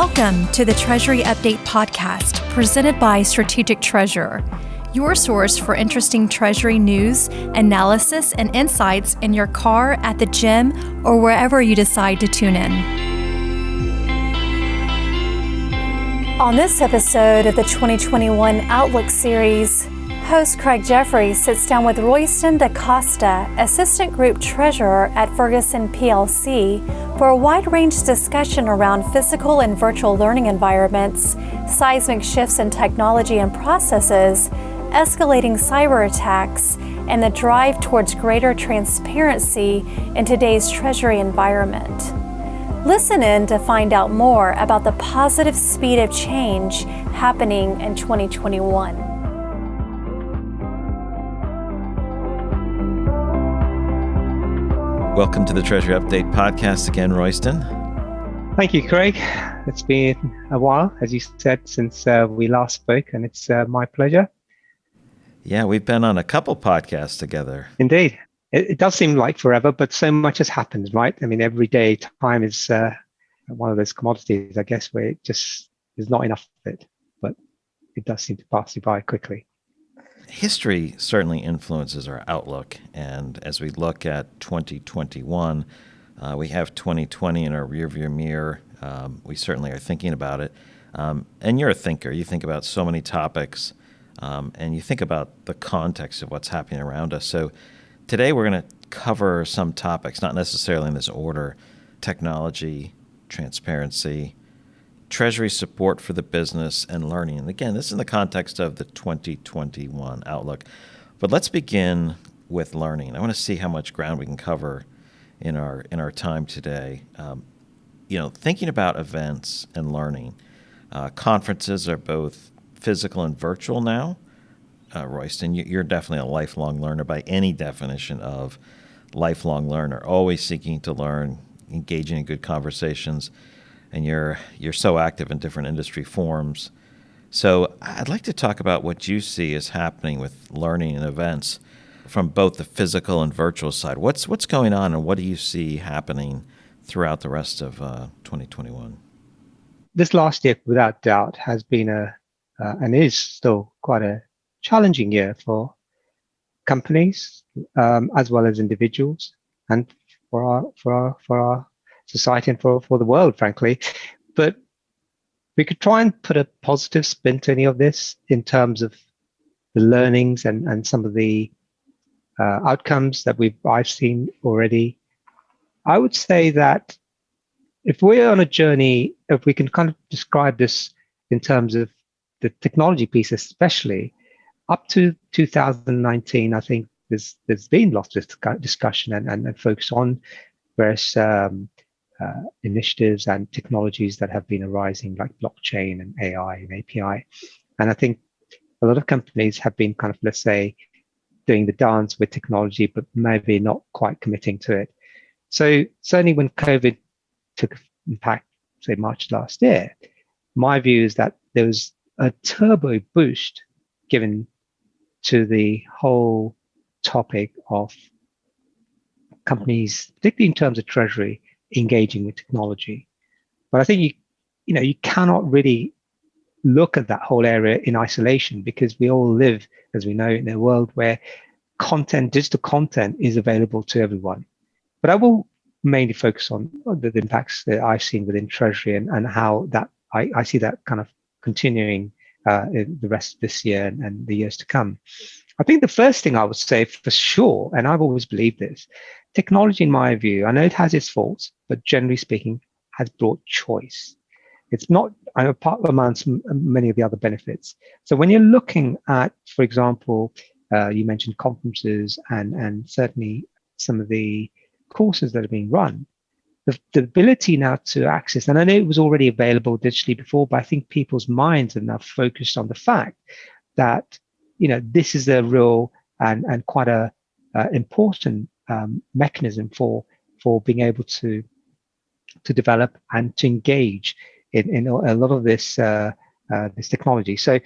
Welcome to the Treasury Update podcast presented by Strategic Treasurer, your source for interesting Treasury news, analysis, and insights in your car, at the gym, or wherever you decide to tune in. On this episode of the 2021 Outlook series, host Craig Jeffery sits down with Royston Da Costa, Assistant Group Treasurer at Ferguson PLC, for a wide-range discussion around physical and virtual learning environments, seismic shifts in technology and processes, escalating cyberattacks, and the drive towards greater transparency in today's Treasury environment. Listen in to find out more about the positive speed of change happening in 2021. Welcome to the Treasury Update podcast again, Royston. Thank you, Craig. It's been a while, as you said, since we last spoke, and it's my pleasure. Yeah, we've been on a couple podcasts together. Indeed. It does seem like forever, but so much has happened, right? I mean, every day time is one of those commodities, I guess, where it just is not enough of it, but it does seem to pass you by quickly. History certainly influences our outlook, and as we look at 2021, we have 2020 in our rearview mirror. We certainly are thinking about it, and you're a thinker. You think about so many topics, and you think about the context of what's happening around us. So today we're going to cover some topics, not necessarily in this order: technology, transparency, Treasury support for the business, and learning. And again, this is in the context of the 2021 outlook. But let's begin with learning. I want to see how much ground we can cover in our time today. Thinking about events and learning. Conferences are both physical and virtual now. Royston, you're definitely a lifelong learner by any definition of lifelong learner, always seeking to learn, engaging in good conversations. And you're so active in different industry forums. So I'd like to talk about what you see as happening with learning and events from both the physical and virtual side. What's going on, and what do you see happening throughout the rest of 2021? This last year, without doubt, has been and is still quite a challenging year for companies as well as individuals, and for our society and for the world, frankly. But we could try and put a positive spin to any of this in terms of the learnings and some of the outcomes that I've seen already. I would say that if we're on a journey, if we can kind of describe this in terms of the technology piece, especially up to 2019, I think there's been lots of discussion and focus on various initiatives and technologies that have been arising, like blockchain and AI and API. And I think a lot of companies have been kind of, let's say, doing the dance with technology, but maybe not quite committing to it. So certainly when COVID took impact, say March last year, my view is that there was a turbo boost given to the whole topic of companies, particularly in terms of Treasury, engaging with technology. But I think you cannot really look at that whole area in isolation, because we all live, as we know, in a world where digital content is available to everyone. But I will mainly focus on the impacts that I've seen within Treasury and how that I see that kind of continuing in the rest of this year and the years to come. I think the first thing I would say for sure, and I've always believed this, technology, in my view, I know it has its faults, but generally speaking, has brought choice. It's not apart amongst many of the other benefits. So when you're looking at, for example, you mentioned conferences and certainly some of the courses that are being run, the ability now to access, and I know it was already available digitally before, but I think people's minds are now focused on the fact that this is a real and quite a important mechanism for being able to develop and to engage in a lot of this technology. So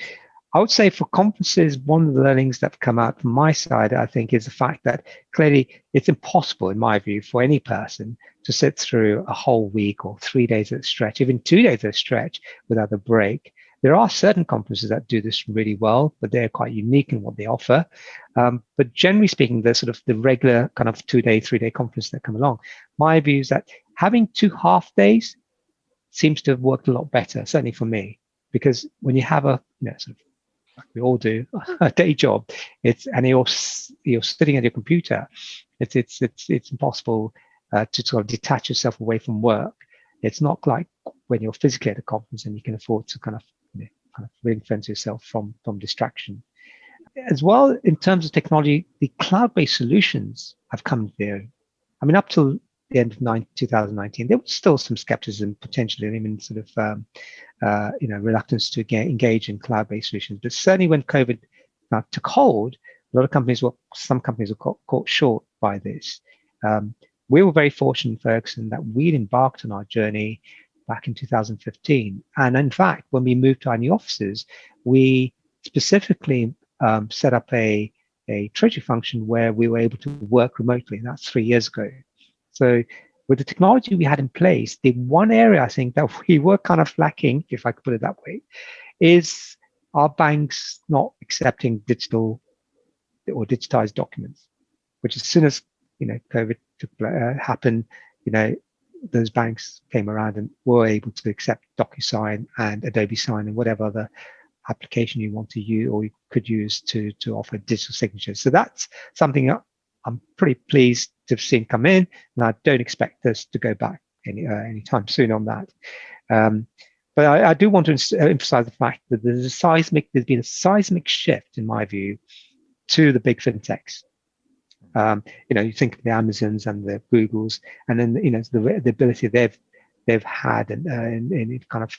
I would say for conferences, one of the learnings that have come out from my side, I think, is the fact that clearly it's impossible, in my view, for any person to sit through a whole week or 3 days at a stretch, even 2 days at a stretch without a break. There are certain conferences that do this really well, but they're quite unique in what they offer. But generally speaking, the sort of the regular kind of 2 day, 3 day conference that come along, my view is that having 2 half days seems to have worked a lot better, certainly for me, because when you have a, sort of, like we all do, a day job, and you're sitting at your computer, it's impossible to sort of detach yourself away from work. It's not like when you're physically at a conference and you can afford to kind of ring fence yourself from distraction. As well, in terms of technology, the cloud-based solutions have come to their own. I mean, up till the end of 2019, there was still some skepticism, potentially, even sort of reluctance to engage in cloud-based solutions. But certainly, when COVID took hold, some companies were caught short by this. We were very fortunate in Ferguson that we'd embarked on our journey back in 2015. And in fact, when we moved to our new offices, we specifically set up a Treasury function where we were able to work remotely. And that's 3 years ago. So with the technology we had in place, the one area I think that we were kind of lacking, if I could put it that way, is our banks not accepting digital or digitized documents, which as soon as COVID happened, those banks came around and were able to accept DocuSign and Adobe Sign and whatever other application you want to use or you could use to offer digital signatures. So that's something I'm pretty pleased to have seen come in, and I don't expect us to go back anytime soon on that. But I do want to emphasize the fact that there's been a seismic shift, in my view, to the big fintechs. You think of the Amazons and the Googles, and then the ability they've had and kind of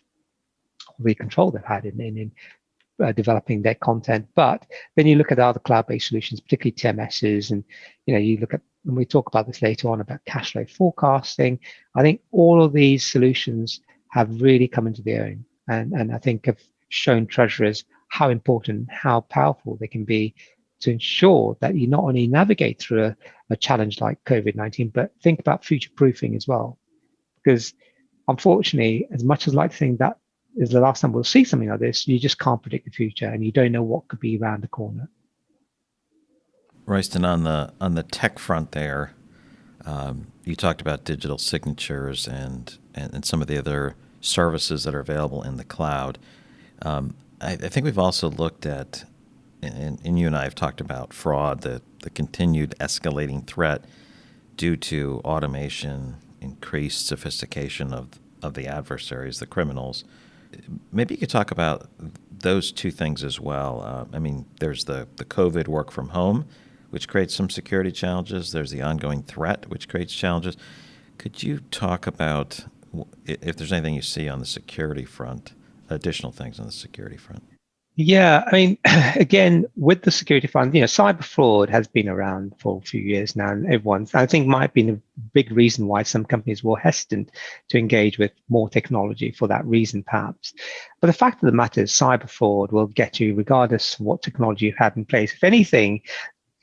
the control they've had in developing their content. But then you look at other cloud-based solutions, particularly TMSs, and you look at, and we talk about this later on about cash flow forecasting. I think all of these solutions have really come into their own, and I think have shown treasurers how important, how powerful they can be to ensure that you not only navigate through a challenge like COVID-19, but think about future proofing as well. Because unfortunately, as much as I'd like to think that is the last time we'll see something like this, you just can't predict the future, and you don't know what could be around the corner. Royston, on the tech front there, you talked about digital signatures and some of the other services that are available in the cloud. I think we've also looked at, and you and I have talked about fraud, the continued escalating threat due to automation, increased sophistication of the adversaries, the criminals. Maybe you could talk about those two things as well. I mean, there's the COVID work from home, which creates some security challenges. There's the ongoing threat, which creates challenges. Could you talk about if there's anything you see on the security front, additional things on the security front? Yeah, I mean, again, with the security front, cyber fraud has been around for a few years now, and I think might have been a big reason why some companies were hesitant to engage with more technology for that reason, perhaps. But the fact of the matter is cyber fraud will get you regardless of what technology you have in place. If anything,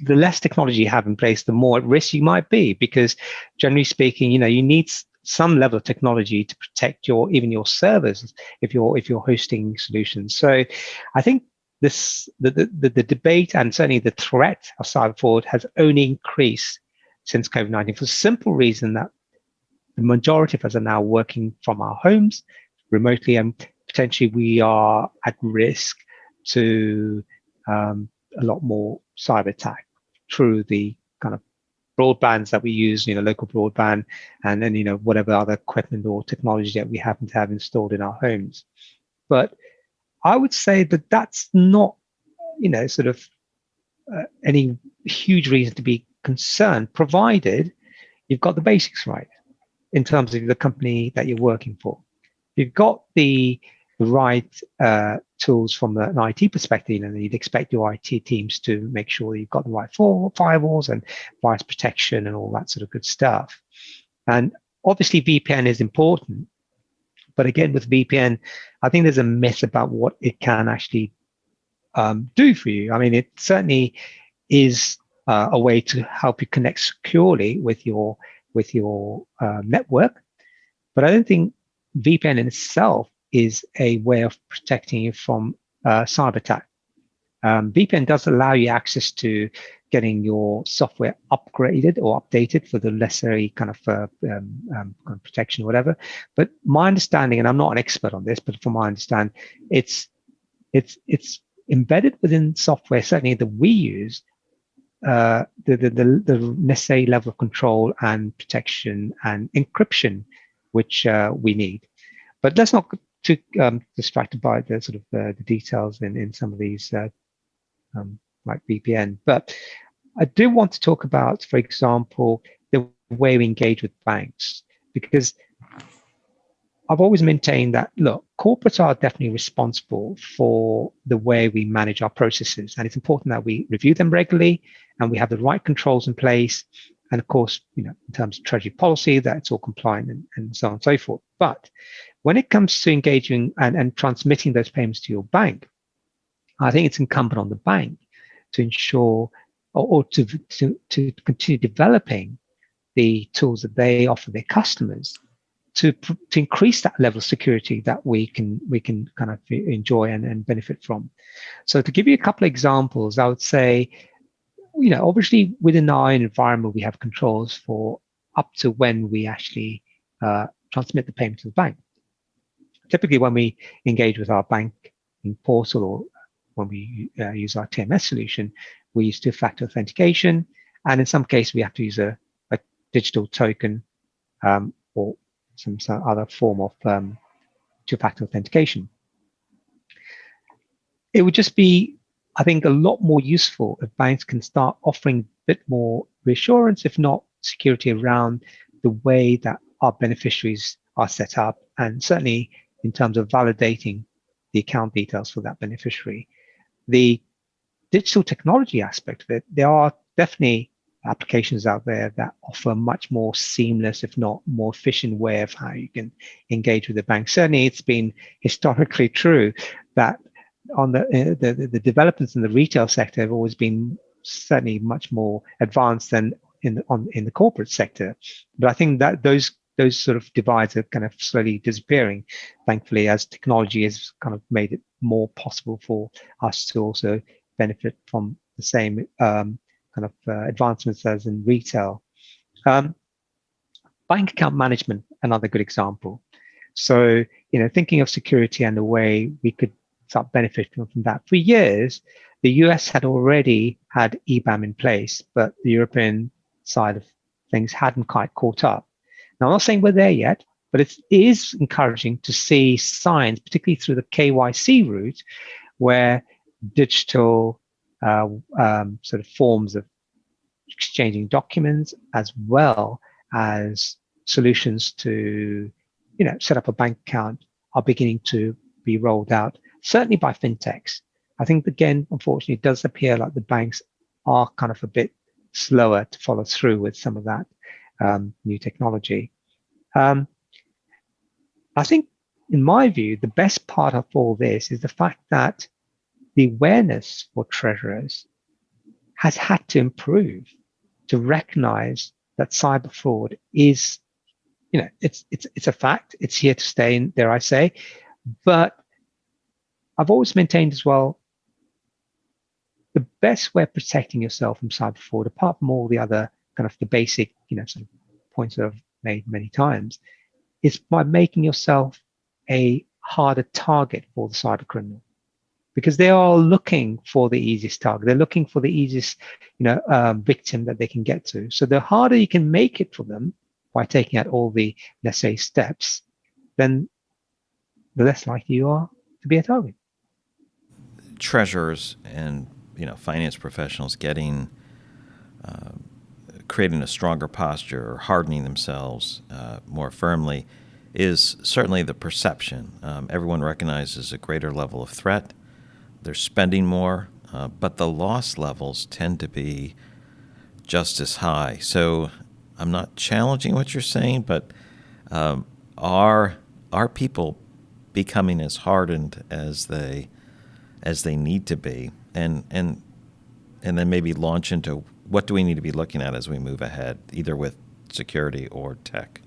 the less technology you have in place, the more at risk you might be, because generally speaking, you need some level of technology to protect even your servers if you're hosting solutions. So I think the debate and certainly the threat of cyber fraud has only increased since COVID-19 for the simple reason that the majority of us are now working from our homes remotely, and potentially we are at risk to a lot more cyber attack through the kind of broadbands that we use, local broadband, and then, whatever other equipment or technology that we happen to have installed in our homes. But I would say that that's not, any huge reason to be concerned, provided you've got the basics right in terms of the company that you're working for. You've got the right tools from an IT perspective, and you'd expect your IT teams to make sure you've got the right firewalls and virus protection and all that sort of good stuff. And obviously VPN is important, but again, with VPN, I think there's a myth about what it can actually do for you. I mean, it certainly is a way to help you connect securely with your network, but I don't think VPN in itself is a way of protecting you from cyber attack. VPN does allow you access to getting your software upgraded or updated for the necessary kind of protection or whatever. But my understanding, and I'm not an expert on this, but from my understanding, it's embedded within software, certainly that we use, the necessary level of control and protection and encryption which we need. But let's not get too distracted by the sort of the details in some of these like VPN. But I do want to talk about, for example, the way we engage with banks, because I've always maintained that, look, corporates are definitely responsible for the way we manage our processes. And it's important that we review them regularly and we have the right controls in place. And of course, in terms of Treasury policy, that it's all compliant and so on and so forth. But when it comes to engaging and transmitting those payments to your bank, I think it's incumbent on the bank to ensure or to continue developing the tools that they offer their customers to increase that level of security that we can kind of enjoy and benefit from. So to give you a couple of examples, I would say, obviously within our environment, we have controls for up to when we actually transmit the payment to the bank. Typically, when we engage with our banking portal or when we use our TMS solution, we use two-factor authentication, and in some cases we have to use a digital token or some other form of two-factor authentication. It would just be, I think, a lot more useful if banks can start offering a bit more reassurance, if not security, around the way that our beneficiaries are set up, and certainly in terms of validating the account details for that beneficiary. The digital technology aspect of it, there are definitely applications out there that offer a much more seamless, if not more efficient way of how you can engage with the bank. Certainly, it's been historically true that on the developments in the retail sector have always been certainly much more advanced than in the corporate sector. But I think that those sort of divides are kind of slowly disappearing, thankfully, as technology has kind of made it more possible for us to also benefit from the same advancements as in retail. Bank account management, another good example. So, thinking of security and the way we could start benefiting from that. For years, the US had already had EBAM in place, but the European side of things hadn't quite caught up. Now, I'm not saying we're there yet, but it is encouraging to see signs, particularly through the KYC route, where digital sort of forms of exchanging documents, as well as solutions to, set up a bank account, are beginning to be rolled out, certainly by fintechs. I think, again, unfortunately, it does appear like the banks are kind of a bit slower to follow through with some of that new technology. I think, in my view, the best part of all this is the fact that the awareness for treasurers has had to improve to recognize that cyber fraud is, it's a fact. It's here to stay, dare I say. But I've always maintained as well, the best way of protecting yourself from cyber fraud, apart from all the other kind of the basic, sort of points that I've made many times, is by making yourself a harder target for the cyber criminal, because they are looking for the easiest target. They're looking for the easiest, victim that they can get to. So the harder you can make it for them by taking out all the necessary steps, then the less likely you are to be a target. Treasurers and finance professionals creating a stronger posture or hardening themselves more firmly is certainly the perception. Everyone recognizes a greater level of threat. They're spending more, but the loss levels tend to be just as high. So I'm not challenging what you're saying, but are people becoming as hardened as they as they need to be, and then maybe launch into what do we need to be looking at as we move ahead, either with security or tech?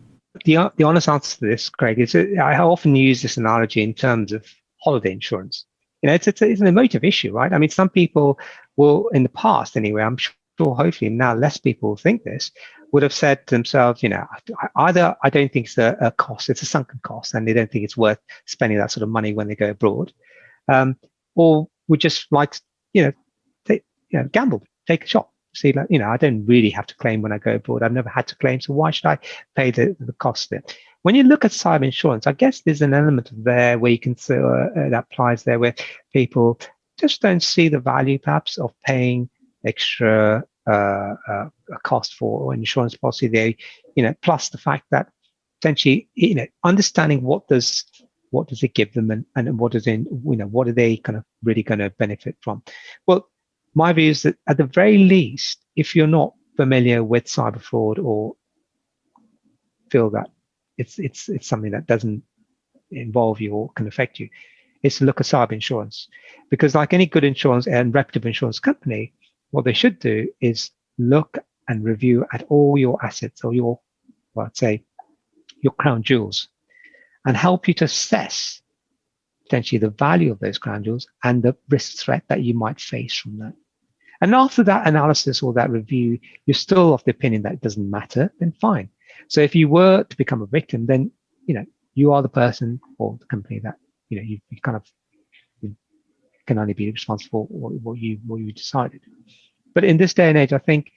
The honest answer to this, Craig, is I often use this analogy in terms of holiday insurance. It's an emotive issue, right? I mean, some people will, in the past anyway, I'm sure hopefully now less people think this, would have said to themselves, either I don't think it's a cost, it's a sunken cost, and they don't think it's worth spending that sort of money when they go abroad, or would just like, gamble, take a shot. See, I don't really have to claim when I go abroad. I've never had to claim, so why should I pay the cost of it? When you look at cyber insurance, I guess there's an element there where you can say that applies there, where people just don't see the value, perhaps, of paying extra a cost for an insurance policy. They, plus the fact that essentially, understanding what does it give them, and what does what are they kind of really going to benefit from? Well, my view is that at the very least, if you're not familiar with cyber fraud or feel that it's something that doesn't involve you or can affect you, is to look at cyber insurance. Because like any good insurance and reputable insurance company, what they should do is look and review at all your assets, or your crown jewels, and help you to assess potentially the value of those crown jewels and the risk threat that you might face from that. And after that analysis or that review, you're still of the opinion that it doesn't matter, then fine. So if you were to become a victim, then you are the person or the company that you kind of can only be responsible for what you decided. But in this day and age, I think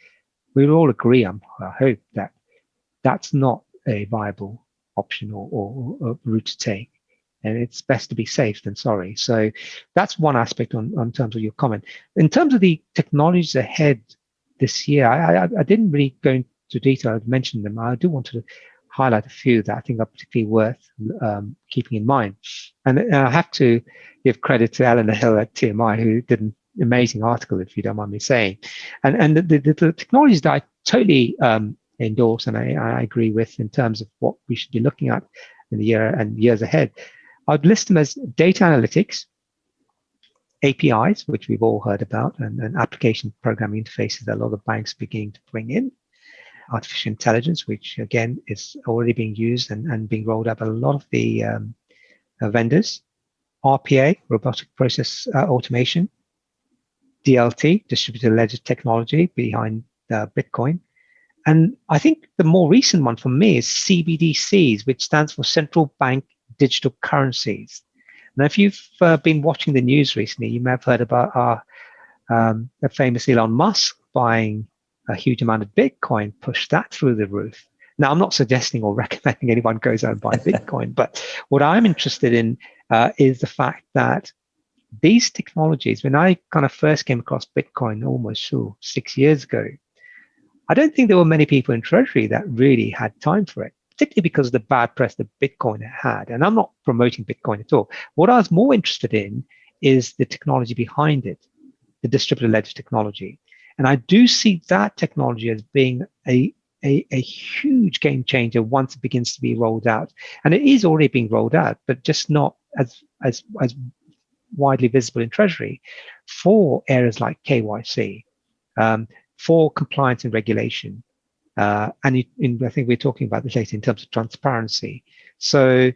we all agree, I hope, that that's not a viable option or route to take. And it's best to be safe than sorry. So that's one aspect on terms of your comment. In terms of the technologies ahead this year, I didn't really go into detail. I've mentioned them. I do want to highlight a few that I think are particularly worth keeping in mind. And I have to give credit to Eleanor Hill at TMI, who did an amazing article, if you don't mind me saying. And the technologies that I totally endorse and I agree with in terms of what we should be looking at in the year and years ahead, I'd list them as data analytics, APIs, which we've all heard about, and application programming interfaces that a lot of banks are beginning to bring in, artificial intelligence, which again is already being used and being rolled out by a lot of the vendors, RPA, robotic process automation, DLT, distributed ledger technology behind Bitcoin. And I think the more recent one for me is CBDCs, which stands for central bank digital currencies. Now, if you've been watching the news recently, you may have heard about the famous Elon Musk buying a huge amount of Bitcoin, pushed that through the roof. Now, I'm not suggesting or recommending anyone goes out and buy Bitcoin, but what I'm interested in is the fact that these technologies, when I kind of first came across Bitcoin almost 6 years ago, I don't think there were many people in Treasury that really had time for it, particularly because of the bad press that Bitcoin had. And I'm not promoting Bitcoin at all. What I was more interested in is the technology behind it, the distributed ledger technology. And I do see that technology as being a huge game changer once it begins to be rolled out. And it is already being rolled out, but just not as widely visible in Treasury for areas like KYC, for compliance and regulation. And I think we're talking about this later in terms of transparency. So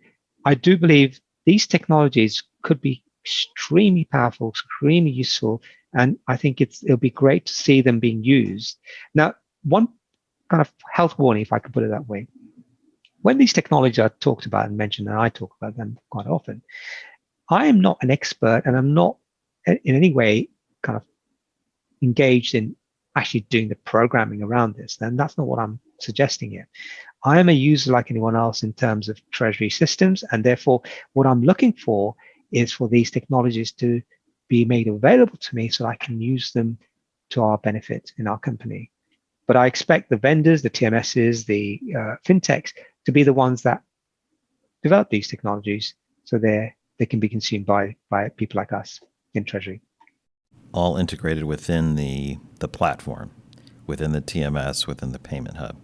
I do believe these technologies could be extremely powerful, extremely useful, and I think it'll be great to see them being used. Now, one kind of health warning, if I could put it that way, when these technologies are talked about and mentioned, and I talk about them quite often, I am not an expert, and I'm not in any way kind of engaged in actually doing the programming around this. And that's not what I'm suggesting here. I am a user like anyone else in terms of Treasury systems, and therefore what I'm looking for is for these technologies to be made available to me so I can use them to our benefit in our company. But I expect the vendors, the TMSs, the fintechs to be the ones that develop these technologies so they can be consumed by people like us in Treasury. All integrated within the platform, within the TMS, within the payment hub.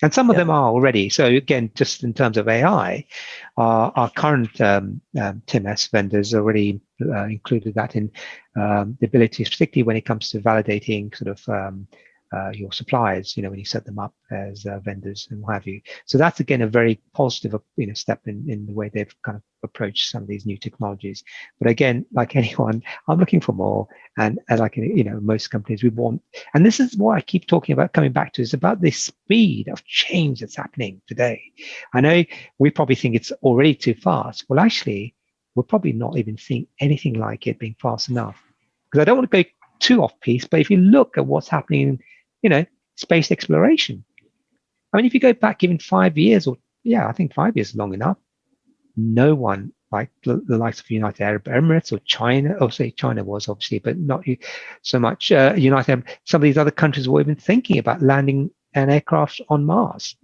And some of them are already. So again, just in terms of AI, our current TMS vendors already included that in the ability, particularly when it comes to validating sort of your suppliers, when you set them up as vendors and what have you. So that's again a very positive, step in the way they've kind of approached some of these new technologies. But again, like anyone, I'm looking for more, and like most companies, we want, and this is what I keep talking about, coming back to, is about the speed of change that's happening today. I know we probably think it's already too fast. Well, actually, we're probably not even seeing anything like it being fast enough. Because I don't want to go too off piece, but if you look at what's happening in space exploration, I mean, if you go back even 5 years, or I think 5 years is long enough, no one like the likes of United Arab Emirates or China, or say China was obviously, but not so much United Arab, some of these other countries were even thinking about landing an aircraft on Mars.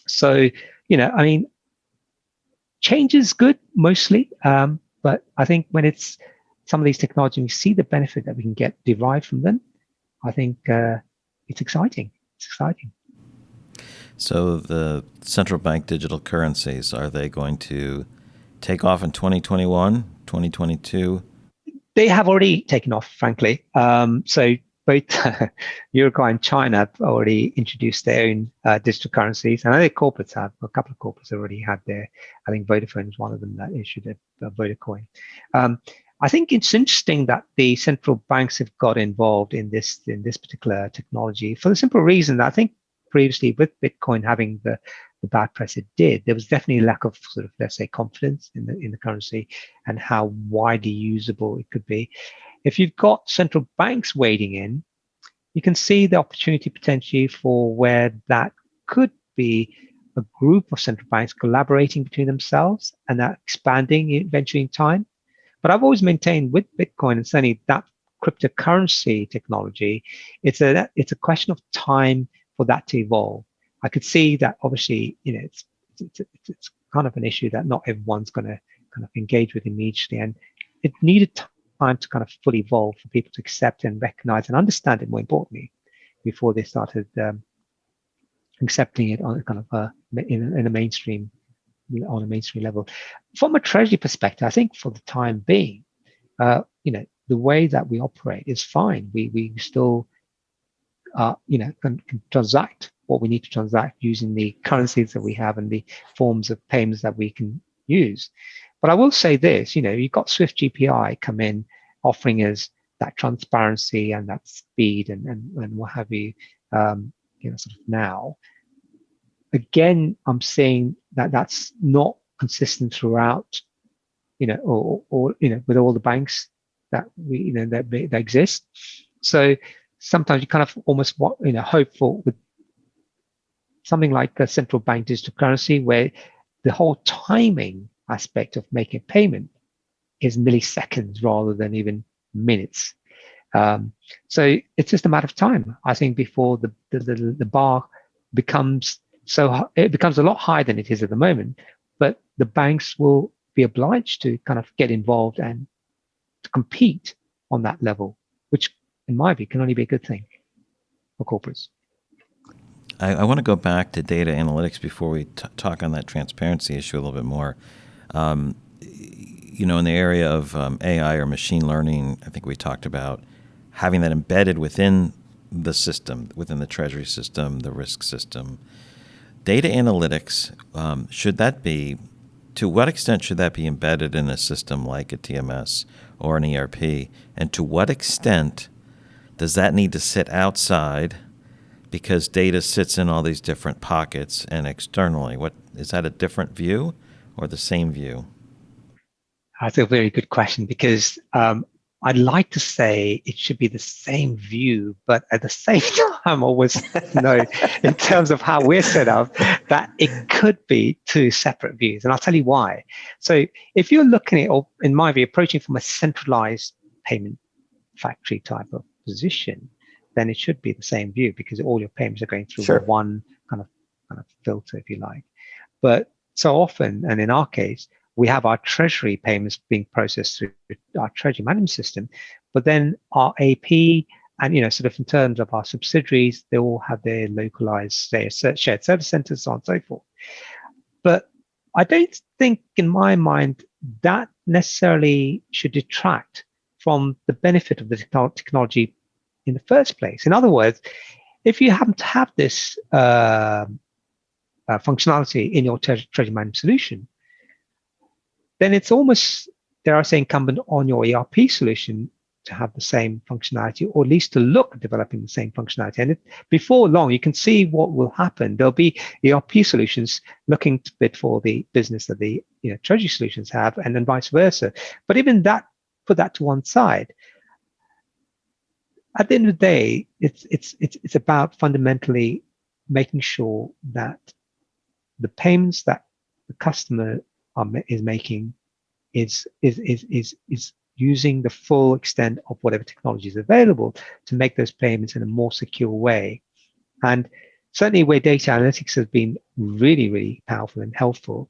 So, I mean, change is good mostly, but I think when it's some of these technologies, we see the benefit that we can get derived from them, I think it's exciting. It's exciting. So the central bank digital currencies, are they going to take off in 2021, 2022? They have already taken off, frankly. So both Uruguay and China have already introduced their own digital currencies. And I know corporates have, a couple of corporates already had their, I think Vodafone is one of them that issued a Vodacoin. I think it's interesting that the central banks have got involved in this particular technology for the simple reason that I think previously with Bitcoin having the bad press it did, there was definitely a lack of sort of, let's say, confidence in the currency and how widely usable it could be. If you've got central banks wading in, you can see the opportunity potentially for where that could be a group of central banks collaborating between themselves and that expanding eventually in time. But I've always maintained with Bitcoin and certainly that cryptocurrency technology, it's a question of time for that to evolve. I could see that obviously, it's kind of an issue that not everyone's going to kind of engage with immediately, and it needed time to kind of fully evolve for people to accept and recognize and understand it more importantly before they started accepting it on kind of in a mainstream. On a mainstream level. From a Treasury perspective, I think for the time being, the way that we operate is fine. We still, can transact what we need to transact using the currencies that we have and the forms of payments that we can use. But I will say this, you've got Swift GPI come in offering us that transparency and that speed and what have you, sort of now. Again, I'm saying that that's not consistent throughout, or with all the banks that we, that exist. So sometimes you kind of almost hope for with something like a central bank digital currency where the whole timing aspect of making a payment is milliseconds rather than even minutes. So it's just a matter of time, I think, before the bar becomes it becomes a lot higher than it is at the moment, but the banks will be obliged to kind of get involved and to compete on that level, which in my view can only be a good thing for corporates. I want to go back to data analytics before we talk on that transparency issue a little bit more. In the area of AI or machine learning, I think we talked about having that embedded within the system, within the Treasury system, the risk system. Data analytics, to what extent should that be embedded in a system like a TMS or an ERP? And to what extent does that need to sit outside because data sits in all these different pockets and externally? Is that a different view or the same view? That's a very good question because I'd like to say it should be the same view, but at the same time, always know in terms of how we're set up that it could be two separate views. And I'll tell you why. So if you're looking at, or in my view, approaching from a centralized payment factory type of position, then it should be the same view because all your payments are going through one kind of filter, if you like. But so often, and in our case, we have our Treasury payments being processed through our Treasury management system, but then our AP And sort of in terms of our subsidiaries, they all have their localized, say, shared service centers, so on and so forth. But I don't think, in my mind, that necessarily should detract from the benefit of the technology in the first place. In other words, if you happen to have this functionality in your treasury management solution, then it's almost, dare I say, incumbent on your ERP solution to have the same functionality, or at least to look at developing the same functionality. And before long, you can see what will happen. There'll be ERP solutions looking to bid for the business that the treasury solutions have, and then vice versa. But even that, put that to one side. At the end of the day, it's about fundamentally making sure that the payments that the customer is making is using the full extent of whatever technology is available to make those payments in a more secure way. And certainly where data analytics has been really, really powerful and helpful,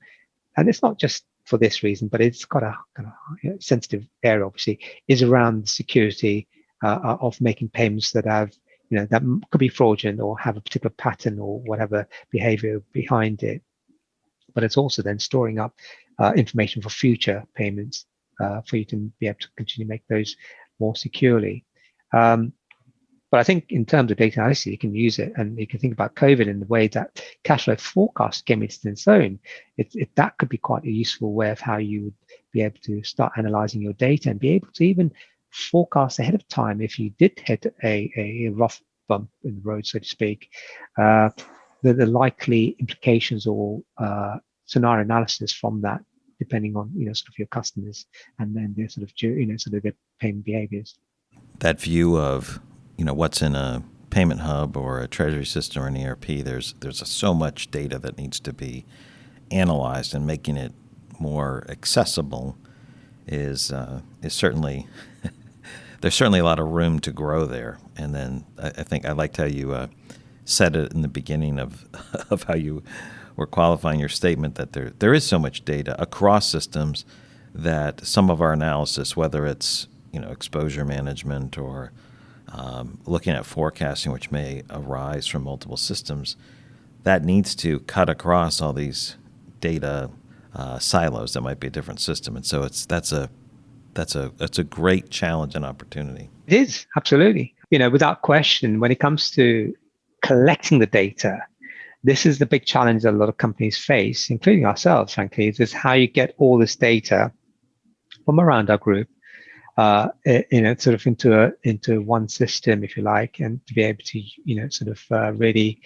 and it's not just for this reason, but it's got a kind of sensitive area, obviously, is around the security of making payments that have, that could be fraudulent or have a particular pattern or whatever behavior behind it. But it's also then storing up information for future payments for you to be able to continue to make those more securely. But I think in terms of data analysis, you can use it, and you can think about COVID in the way that cash flow forecast came into its own. That could be quite a useful way of how you would be able to start analyzing your data and be able to even forecast ahead of time if you did hit a rough bump in the road, so to speak, the likely implications or scenario analysis from that, depending on sort of your customers and then their sort of their payment behaviors. That view of what's in a payment hub or a treasury system or an ERP, there's so much data that needs to be analyzed, and making it more accessible is certainly there's certainly a lot of room to grow there. And then I think I liked how you said it in the beginning of how you were qualifying your statement, that there is so much data across systems that some of our analysis, whether it's exposure management or looking at forecasting, which may arise from multiple systems, that needs to cut across all these data silos that might be a different system. And so that's a great challenge and opportunity. It is, absolutely. Without question, when it comes to collecting the data, this is the big challenge that a lot of companies face, including ourselves, frankly, is how you get all this data from around our group, sort of into one system, if you like, and to be able to, really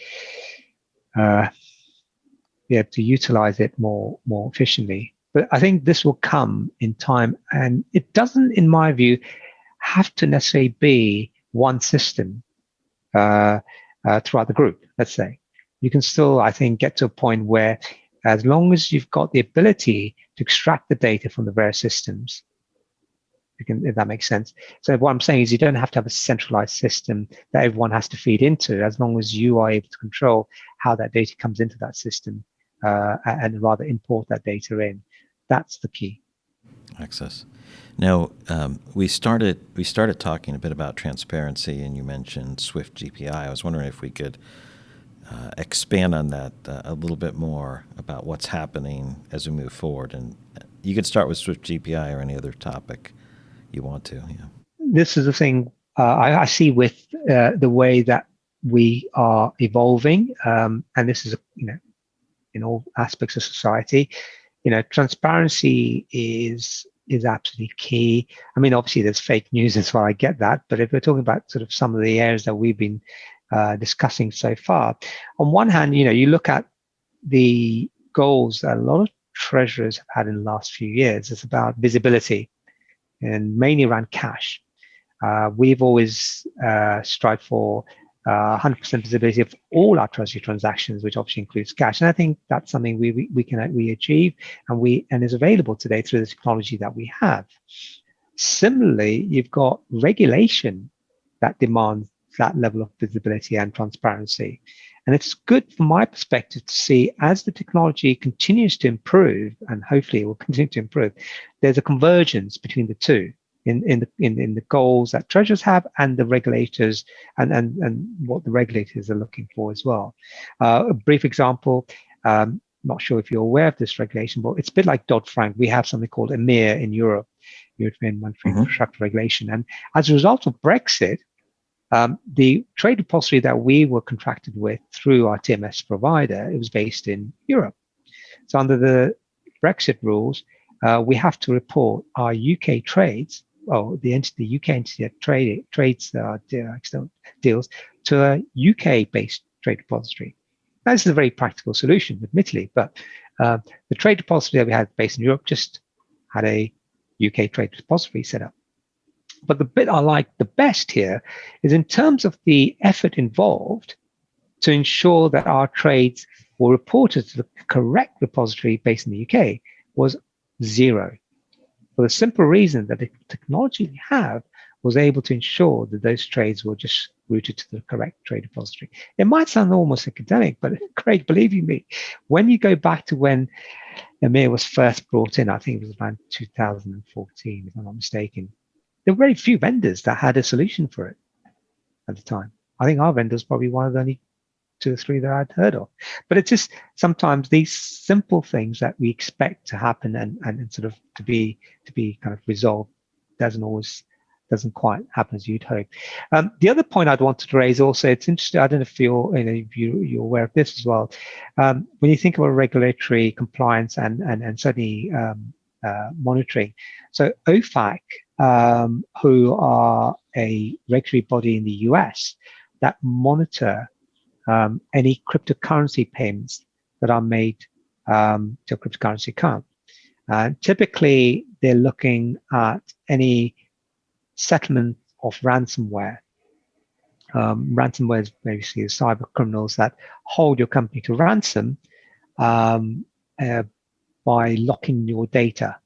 be able to utilize it more efficiently. But I think this will come in time, and it doesn't, in my view, have to necessarily be one system throughout the group, let's say. You can still, I think, get to a point where, as long as you've got the ability to extract the data from the various systems, if that makes sense. So what I'm saying is you don't have to have a centralized system that everyone has to feed into, as long as you are able to control how that data comes into that system and rather import that data in. That's the key. Access. Now, we started talking a bit about transparency, and you mentioned Swift GPI. I was wondering if we could expand on that a little bit more about what's happening as we move forward. And you could start with Swift GPI or any other topic you want to. Yeah. This is the thing I see with the way that we are evolving, and this is in all aspects of society. Transparency is absolutely key. I mean, obviously there's fake news as well, I get that, but if we're talking about sort of some of the areas that we've been discussing so far, on one hand, you look at the goals that a lot of treasurers have had in the last few years. It's about visibility, and mainly around cash. We've always strived for 100% visibility of all our treasury transactions, which obviously includes cash. And I think that's something we can achieve, and is available today through the technology that we have. Similarly, you've got regulation that demands that level of visibility and transparency. And it's good from my perspective to see, as the technology continues to improve, and hopefully it will continue to improve, there's a convergence between the two. in the goals that treasurers have and the regulators and what the regulators are looking for as well. A brief example. Not sure if you're aware of this regulation, but it's a bit like Dodd-Frank. We have something called EMIR in Europe, European Monetary Infrastructure Regulation. And as a result of Brexit, the trade depository that we were contracted with through our TMS provider, it was based in Europe. So under the Brexit rules, we have to report our UK trades, the UK entity that trades external deals, to a UK-based trade depository. Now, this is a very practical solution, admittedly, but the trade depository that we had based in Europe just had a UK trade depository set up. But the bit I like the best here is in terms of the effort involved to ensure that our trades were reported to the correct repository based in the UK was zero. For the simple reason that the technology we have was able to ensure that those trades were just routed to the correct trade depository. It might sound almost academic, but Craig, believe you me, when you go back to when EMIR was first brought in, I think it was around 2014, if I'm not mistaken, there were very few vendors that had a solution for it at the time. I think our vendor was probably one of the only 2 or 3 that I'd heard of. But it's just sometimes these simple things that we expect to happen and sort of to be kind of resolved doesn't quite happen as you'd hope. The other point I'd wanted to raise also, it's interesting, I don't know if you're aware of this as well. When you think about regulatory compliance and certainly monitoring, so OFAC, who are a regulatory body in the US that monitor any cryptocurrency payments that are made to a cryptocurrency account. Typically, they're looking at any settlement of ransomware. Ransomware is basically the cyber criminals that hold your company to ransom by locking your data.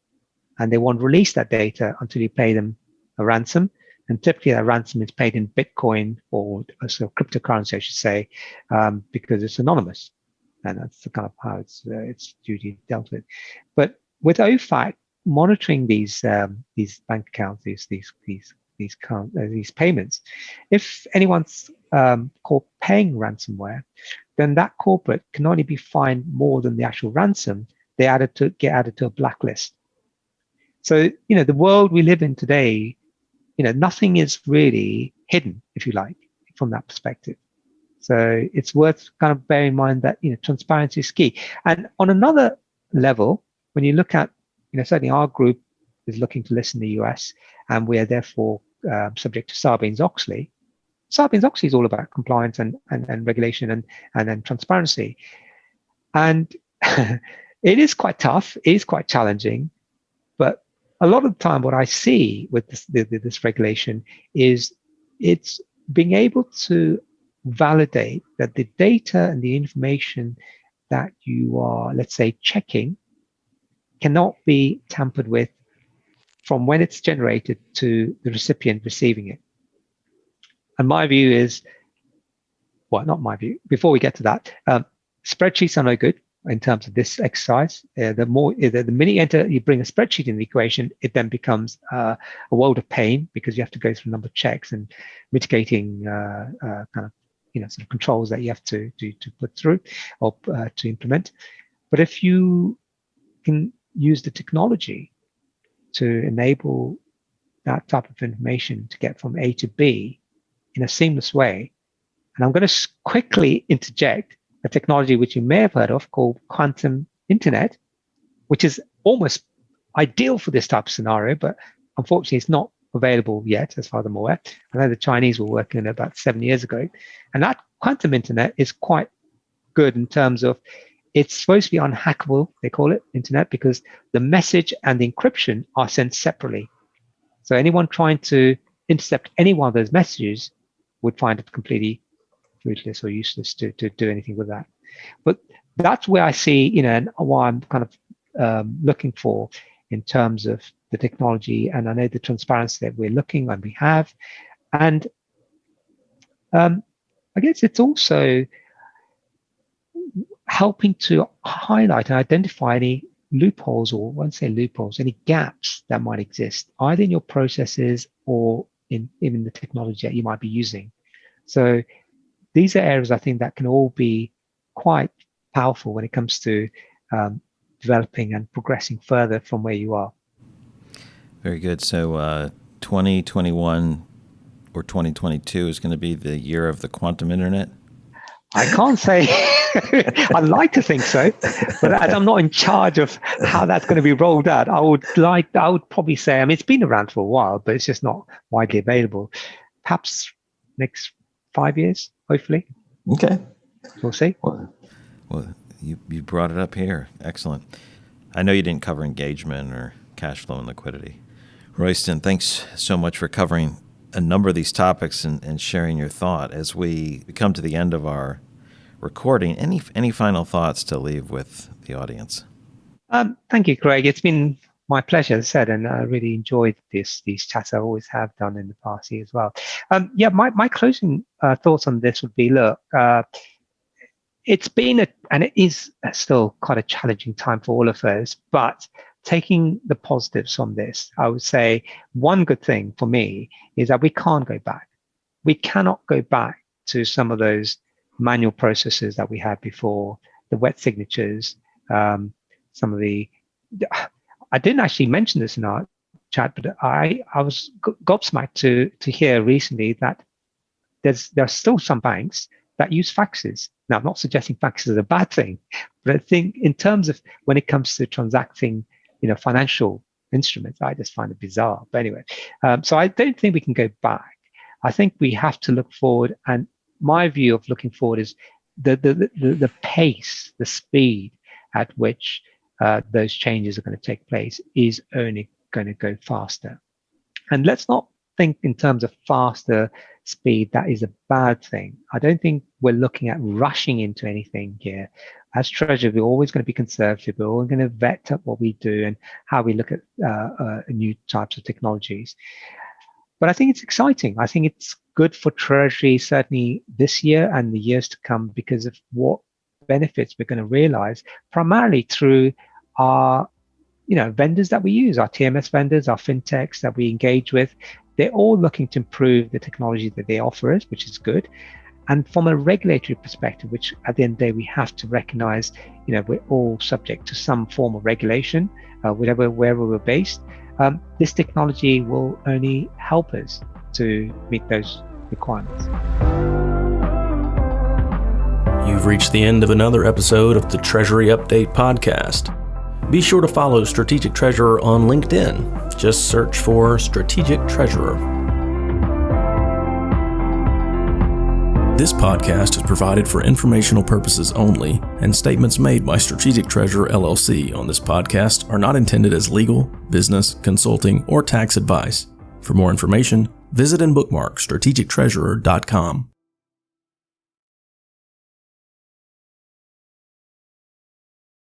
And they won't release that data until you pay them a ransom. And typically that ransom is paid in Bitcoin or a sort of cryptocurrency, I should say, because it's anonymous. And that's the kind of how it's duty dealt with. But with OFAC monitoring these bank accounts, these payments, if anyone's caught paying ransomware, then that corporate can only be fined more than the actual ransom. They get added to a blacklist. So, the world we live in today, nothing is really hidden, if you like, from that perspective. So it's worth kind of bearing in mind that, transparency is key. And on another level, when you look at, certainly our group is looking to list in the US, and we are therefore subject to Sarbanes-Oxley. Sarbanes-Oxley is all about compliance and regulation and transparency. And it is quite tough, it is quite challenging, but a lot of the time what I see with this regulation is it's being able to validate that the data and the information that you are, let's say, checking cannot be tampered with from when it's generated to the recipient receiving it. And my view is, well, not my view, before we get to that, spreadsheets are no good in terms of this exercise. The minute you bring a spreadsheet in the equation, it then becomes a world of pain because you have to go through a number of checks and mitigating kind of sort of controls that you have to put through or to implement. But if you can use the technology to enable that type of information to get from A to B in a seamless way, and I'm going to quickly interject a technology which you may have heard of called quantum internet, which is almost ideal for this type of scenario, but unfortunately it's not available yet, as far as I'm aware. I know the Chinese were working on it about 7 years ago. And that quantum internet is quite good in terms of it's supposed to be unhackable, they call it, internet, because the message and the encryption are sent separately. So anyone trying to intercept any one of those messages would find it completely fruitless or useless to do anything with that. But that's where I see, and why I'm kind of looking for in terms of the technology. And I know the transparency that we're looking and we have. And I guess it's also helping to highlight and identify any loopholes, or I won't say loopholes, any gaps that might exist, either in your processes or in even the technology that you might be using. So these are areas I think that can all be quite powerful when it comes to developing and progressing further from where you are. Very good. So 2021 or 2022 is going to be the year of the quantum internet? I can't say. I'd like to think so, but as I'm not in charge of how that's going to be rolled out, I would probably say, I mean, it's been around for a while, but it's just not widely available. Perhaps next 5 years, hopefully. Okay. We'll see. Well, you brought it up here. Excellent. I know you didn't cover engagement or cash flow and liquidity. Royston, thanks so much for covering a number of these topics and sharing your thought. As we come to the end of our recording, any final thoughts to leave with the audience? Thank you, Craig. It's been my pleasure, as I said, and I really enjoyed these chats. I always have done in the past year as well. My closing thoughts on this would be, look, it's been and it is still quite a challenging time for all of us, but taking the positives from this, I would say one good thing for me is that we can't go back. We cannot go back to some of those manual processes that we had before, the wet signatures, some of the, I didn't actually mention this in our chat, but I was gobsmacked to hear recently that there are still some banks that use faxes. Now, I'm not suggesting faxes is a bad thing, but I think in terms of when it comes to transacting, financial instruments, I just find it bizarre. But anyway, so I don't think we can go back. I think we have to look forward, and my view of looking forward is the pace, the speed at which those changes are going to take place is only going to go faster. And let's not think in terms of faster speed that is a bad thing. I don't think we're looking at rushing into anything here. As Treasury, we're always going to be conservative. We're always going to vet up what we do and how we look at new types of technologies. But I think it's exciting. I think it's good for Treasury, certainly this year and the years to come, because of what benefits we're going to realize, primarily through our vendors that we use, our TMS vendors, our fintechs that we engage with. They're all looking to improve the technology that they offer us, which is good. And from a regulatory perspective, which at the end of the day, we have to recognize, we're all subject to some form of regulation, wherever we're based. This technology will only help us to meet those requirements. You've reached the end of another episode of the Treasury Update podcast. Be sure to follow Strategic Treasurer on LinkedIn. Just search for Strategic Treasurer. This podcast is provided for informational purposes only, and statements made by Strategic Treasurer LLC on this podcast are not intended as legal, business, consulting, or tax advice. For more information, visit and bookmark strategictreasurer.com.